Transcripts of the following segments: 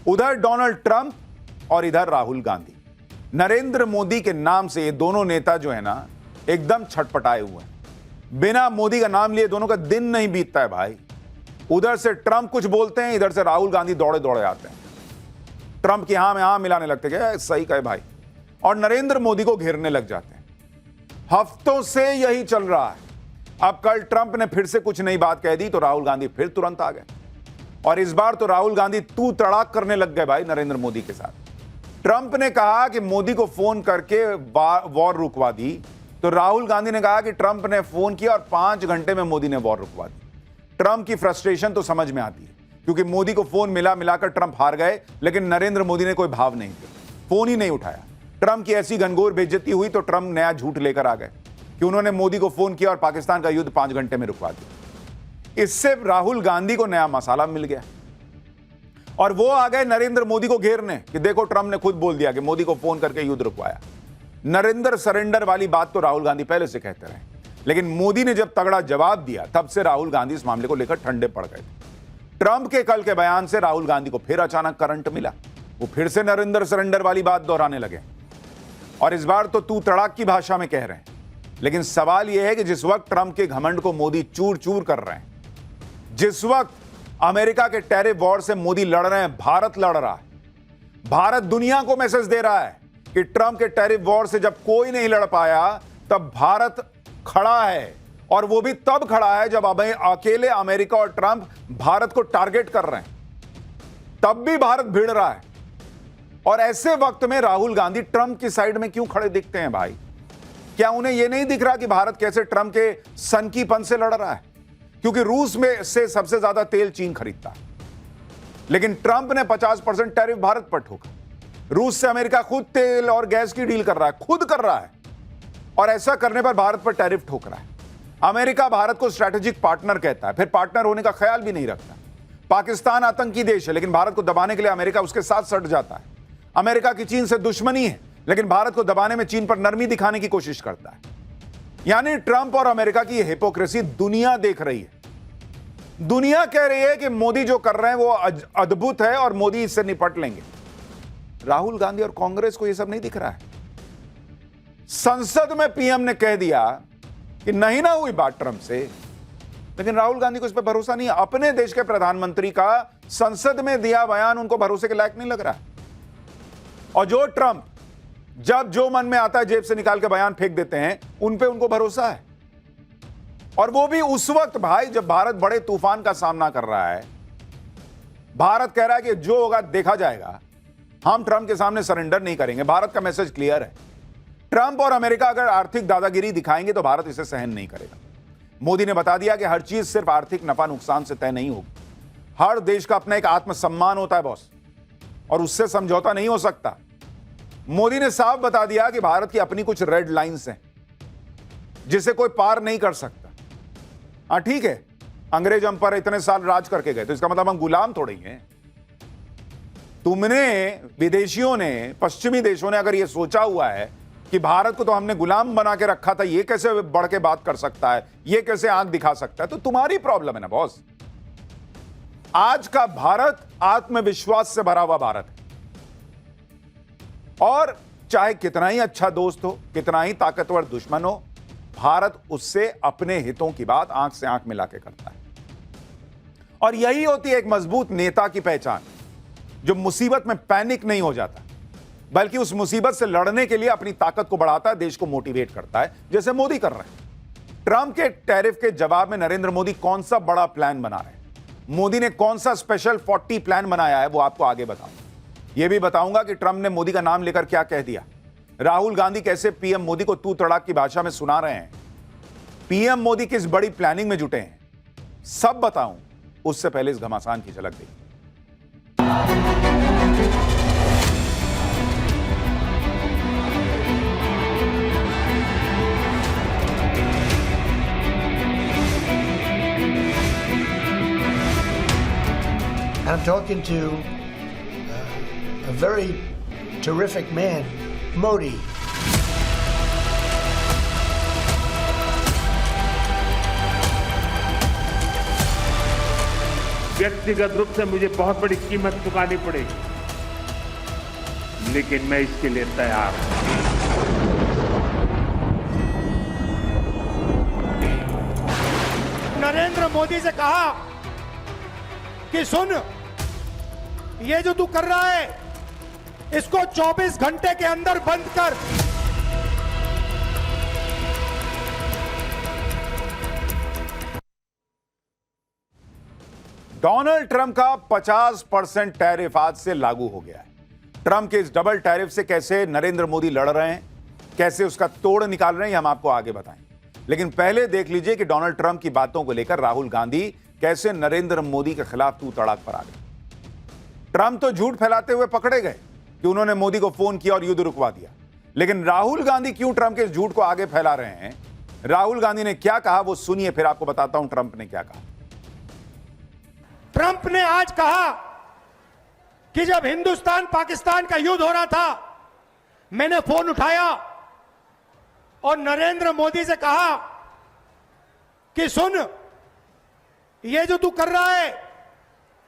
उधर Donald Trump और इधर राहुल गांधी। नरेंद्र मोदी के नाम से ये दोनों नेता जो है ना एकदम छटपटाए हुए हैं। बिना मोदी का नाम लिए दोनों का दिन नहीं बीतता है भाई। उधर से ट्रंप कुछ बोलते हैं, इधर से राहुल गांधी दौड़े दौड़े आते हैं। ट्रंप की हां में हां मिलाने लगते हैं, सही कहे भाई, और नरेंद्र मोदी को घेरने लग जाते हैं। हफ्तों से यही चल रहा है। अब कल ट्रंप ने फिर से कुछ नई बात कह दी तो राहुल गांधी फिर तुरंत आ गए, और इस बार तो राहुल गांधी तू तड़ाक करने लग गए भाई नरेंद्र मोदी के साथ। ट्रंप ने कहा कि मोदी को फोन करके वॉर रुकवा दी, तो राहुल गांधी ने कहा कि ट्रंप ने फोन किया और 5 घंटे में मोदी ने वॉर रुकवा दी। ट्रंप की फ्रस्ट्रेशन तो समझ में आती है, क्योंकि मोदी को फोन मिलाकर ट्रंप हार गए, लेकिन नरेंद्र मोदी ने कोई भाव नहीं दिया, फोन ही नहीं उठाया। ट्रंप की ऐसी घनघोर बेइज्जती हुई तो ट्रंप नया झूठ लेकर आ गए कि उन्होंने मोदी को फोन किया और पाकिस्तान का युद्ध 5 घंटे में रुकवा दिया। इससे राहुल गांधी को नया मसाला मिल गया और वो आ गए नरेंद्र मोदी को घेरने कि देखो ट्रंप ने खुद बोल दिया कि मोदी को फोन करके युद्ध रुकवाया। नरेंद्र सरेंडर वाली बात तो राहुल गांधी पहले से कहते रहे, लेकिन मोदी ने जब तगड़ा जवाब दिया तब से राहुल गांधी इस मामले को लेकर ठंडे पड़ गए। ट्रंप के कल के बयान से राहुल गांधी को फिर अचानक करंट मिला। वो फिर से नरेंद्र सरेंडर वाली बात दोहराने लगे, और इस बार तो तू तड़ाक की भाषा में कह रहे हैं। लेकिन सवाल यह है कि जिस वक्त ट्रंप के घमंड को मोदी चूर चूर कर रहे हैं, जिस वक्त अमेरिका के टैरिफ वॉर से मोदी लड़ रहे हैं, भारत लड़ रहा है, भारत दुनिया को मैसेज दे रहा है कि ट्रंप के टैरिफ वॉर से जब कोई नहीं लड़ पाया तब भारत खड़ा है, और वो भी तब खड़ा है जब अकेले अमेरिका और ट्रंप भारत को टारगेट कर रहे हैं, तब भी भारत भिड़ रहा है। और ऐसे वक्त में राहुल गांधी ट्रंप की साइड में क्यों खड़े दिखते हैं भाई? क्या उन्हें यह नहीं दिख रहा कि भारत कैसे ट्रंप के सनकीपन से लड़ रहा है? क्योंकि रूस में से सबसे ज्यादा तेल चीन खरीदता है, लेकिन ट्रंप ने 50% टैरिफ भारत पर ठोका। रूस से अमेरिका खुद तेल और गैस की डील कर रहा है, खुद कर रहा है, और ऐसा करने पर भारत पर टैरिफ ठोक रहा है। अमेरिका भारत को स्ट्रैटेजिक पार्टनर कहता है, फिर पार्टनर होने का ख्याल भी नहीं रखता। पाकिस्तान आतंकी देश है, लेकिन भारत को दबाने के लिए अमेरिका उसके साथ सट जाता है। अमेरिका की चीन से दुश्मनी है, लेकिन भारत को दबाने में चीन पर नरमी दिखाने की कोशिश करता है। यानी ट्रंप और अमेरिका की हिपोक्रेसी दुनिया देख रही है। दुनिया कह रही है कि मोदी जो कर रहे हैं वो अद्भुत है और मोदी इससे निपट लेंगे। राहुल गांधी और कांग्रेस को यह सब नहीं दिख रहा है। संसद में पीएम ने कह दिया कि नहीं ना हुई बात ट्रंप से, लेकिन राहुल गांधी को इस पर भरोसा नहीं है। अपने देश के प्रधानमंत्री का संसद में दिया बयान उनको भरोसे के लायक नहीं लग रहा है। और जो ट्रंप जब जो मन में आता है जेब से निकाल के बयान फेंक देते हैं, उन पे उनको भरोसा है। और वो भी उस वक्त भाई जब भारत बड़े तूफान का सामना कर रहा है। भारत कह रहा है कि जो होगा देखा जाएगा, हम ट्रंप के सामने सरेंडर नहीं करेंगे। भारत का मैसेज क्लियर है। ट्रंप और अमेरिका अगर आर्थिक दादागिरी दिखाएंगे तो भारत इसे सहन नहीं करेगा। मोदी ने बता दिया कि हर चीज सिर्फ आर्थिक नफा नुकसान से तय नहीं होगी। हर देश का अपना एक आत्मसम्मान होता है बॉस, और उससे समझौता नहीं हो सकता। मोदी ने साफ बता दिया कि भारत की अपनी कुछ रेड लाइंस हैं जिसे कोई पार नहीं कर सकता। हाँ ठीक है, अंग्रेज हम पर इतने साल राज करके गए, तो इसका मतलब हम गुलाम थोड़े ही हैं। तुमने विदेशियों ने, पश्चिमी देशों ने अगर यह सोचा हुआ है कि भारत को तो हमने गुलाम बना के रखा था, ये कैसे बढ़ के बात कर सकता है, ये कैसे आंख दिखा सकता है, तो तुम्हारी प्रॉब्लम है ना बॉस। आज का भारत आत्मविश्वास से भरा हुआ भारत है, और चाहे कितना ही अच्छा दोस्त हो, कितना ही ताकतवर दुश्मन हो, भारत उससे अपने हितों की बात आंख से आंख मिला के करता है। और यही होती है एक मजबूत नेता की पहचान, जो मुसीबत में पैनिक नहीं हो जाता, बल्कि उस मुसीबत से लड़ने के लिए अपनी ताकत को बढ़ाता है, देश को मोटिवेट करता है, जैसे मोदी कर रहे हैं। ट्रंप के टैरिफ के जवाब में नरेंद्र मोदी कौन सा बड़ा प्लान बना रहे हैं, मोदी ने कौन सा स्पेशल 40 प्लान बनाया है, वो आपको आगे बताऊंगा। यह भी बताऊंगा कि ट्रंप ने मोदी का नाम लेकर क्या कह दिया, राहुल गांधी कैसे पीएम मोदी को तू तड़ाक की भाषा में सुना रहे हैं, पीएम मोदी किस बड़ी प्लानिंग में जुटे हैं, सब बताऊं। उससे पहले इस घमासान की झलक देखिए। I'm talking to a very terrific man, Modi. व्यक्तिगत रूप से मुझे बहुत बड़ी कीमत चुकानी पड़ेगी। लेकिन मैं इसके लिए तैयार हूं। नरेंद्र मोदी से कहा कि सुन, ये जो तू कर रहा है इसको 24 घंटे के अंदर बंद कर। डोनाल्ड ट्रंप का 50% टैरिफ आज से लागू हो गया है। ट्रंप के इस डबल टैरिफ से कैसे नरेंद्र मोदी लड़ रहे हैं, कैसे उसका तोड़ निकाल रहे हैं, हम आपको आगे बताएं। लेकिन पहले देख लीजिए कि डोनाल्ड ट्रंप की बातों को लेकर राहुल गांधी कैसे नरेंद्र मोदी के खिलाफ तू तड़ाक पर आ गए। ट्रंप तो झूठ फैलाते हुए पकड़े गए कि उन्होंने मोदी को फोन किया और युद्ध रुकवा दिया, लेकिन राहुल गांधी क्यों ट्रंप के इस झूठ को आगे फैला रहे हैं, राहुल गांधी ने क्या कहा वो सुनिए, फिर आपको बताता हूं ट्रंप ने क्या कहा। ट्रंप ने आज कहा कि जब हिंदुस्तान पाकिस्तान का युद्ध हो रहा था, मैंने फोन उठाया और नरेंद्र मोदी से कहा कि सुन, ये जो तू कर रहा है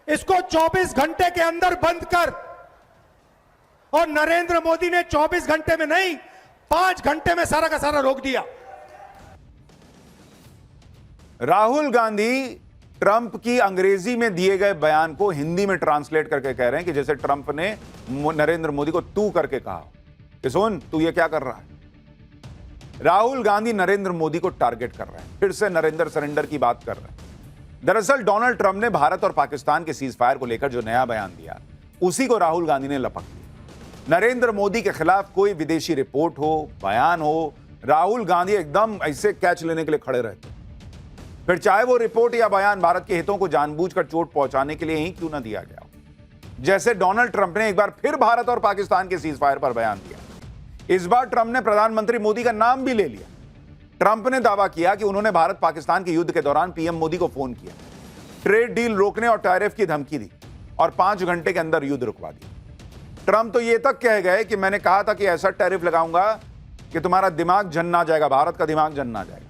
इसको 24 घंटे के अंदर बंद कर। और नरेंद्र मोदी ने 24 घंटे में नहीं, 5 घंटे में सारा का सारा रोक दिया। राहुल गांधी ट्रंप की अंग्रेजी में दिए गए बयान को हिंदी में ट्रांसलेट करके कह रहे हैं कि जैसे ट्रंप ने नरेंद्र मोदी को तू करके कहा कि सुन, तू ये क्या कर रहा है। राहुल गांधी नरेंद्र मोदी को टारगेट कर रहे हैं, फिर से नरेंद्र सरेंडर की बात कर रहे हैं। दरअसल डोनाल्ड ट्रंप ने भारत और पाकिस्तान के सीज फायर को लेकर जो नया बयान दिया, उसी को राहुल गांधी ने लपक दिया। नरेंद्र मोदी के खिलाफ कोई विदेशी रिपोर्ट हो, बयान हो, राहुल गांधी एकदम ऐसे कैच लेने के लिए खड़े रहते, फिर चाहे वो रिपोर्ट या बयान भारत के हितों को जानबूझकर चोट पहुंचाने के लिए ही क्यों ना दिया गया हो। जैसे डोनाल्ड ट्रंप ने एक बार फिर भारत और पाकिस्तान के सीज फायर पर बयान दिया। इस बार ट्रंप ने प्रधानमंत्री मोदी का नाम भी ले लिया। ट्रंप ने दावा किया कि उन्होंने भारत पाकिस्तान के युद्ध के दौरान पीएम मोदी को फोन किया, ट्रेड डील रोकने और टैरिफ की धमकी दी और 5 घंटे के अंदर युद्ध रुकवा दिया। ट्रंप तो ये तक कह गए कि मैंने कहा था कि ऐसा टैरिफ लगाऊंगा कि तुम्हारा दिमाग जन ना जाएगा, भारत का दिमाग जन ना जाएगा।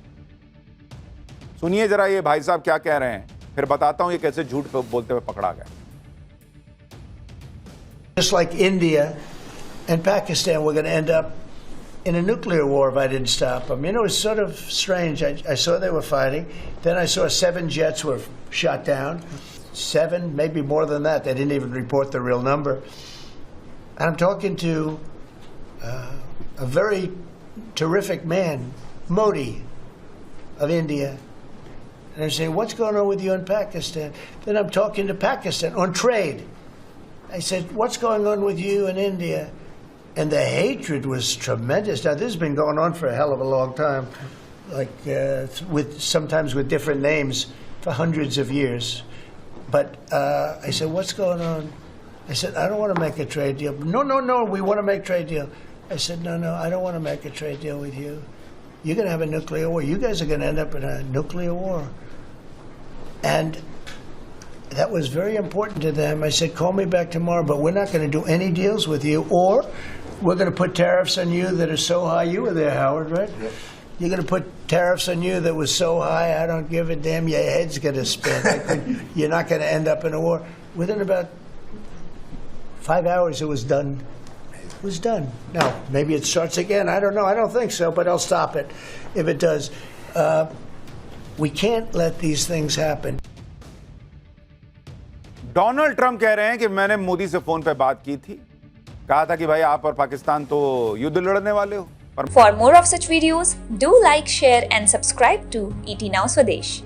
सुनिए जरा ये भाई साहब क्या कह रहे हैं, फिर बताता हूं ये कैसे झूठ बोलते हुए पकड़ा गया। Just like India and Pakistan were going to end up in a nuclear war if I didn't stop them. You know, it's sort of strange. I saw they were fighting. Then I saw 7 jets were shot down. 7, maybe more than that. They didn't even report the real number. And I'm talking to a very terrific man, Modi of India. And I say, what's going on with you in Pakistan? Then I'm talking to Pakistan on trade. I said, what's going on with you in India? And the hatred was tremendous. Now, this has been going on for a hell of a long time, like sometimes with different names for hundreds of years. But I said, what's going on? I said, I don't want to make a trade deal. No, we want to make trade deal. I said, no, I don't want to make a trade deal with you. You're going to have a nuclear war. You guys are going to end up in a nuclear war. And that was very important to them. I said, call me back tomorrow, but we're not going to do any deals with you, or we're going to put tariffs on you that are so high. You were there, Howard, right? Yep. You're going to put tariffs on you that was so high, I don't give a damn. Your head's going to spin. You're not going to end up in a war. Within about 5 hours, it was done. It was done. Now, maybe it starts again. I don't know. I don't think so, but I'll stop it if it does. We can't let these things happen. Donald Trump कह रहे हैं कि मैंने मोदी से phone पे बात की थी, कहा था कि भाई आप और पाकिस्तान तो युद्ध लड़ने वाले हो। For more of such videos, do like, share and subscribe to ET Now Swadesh.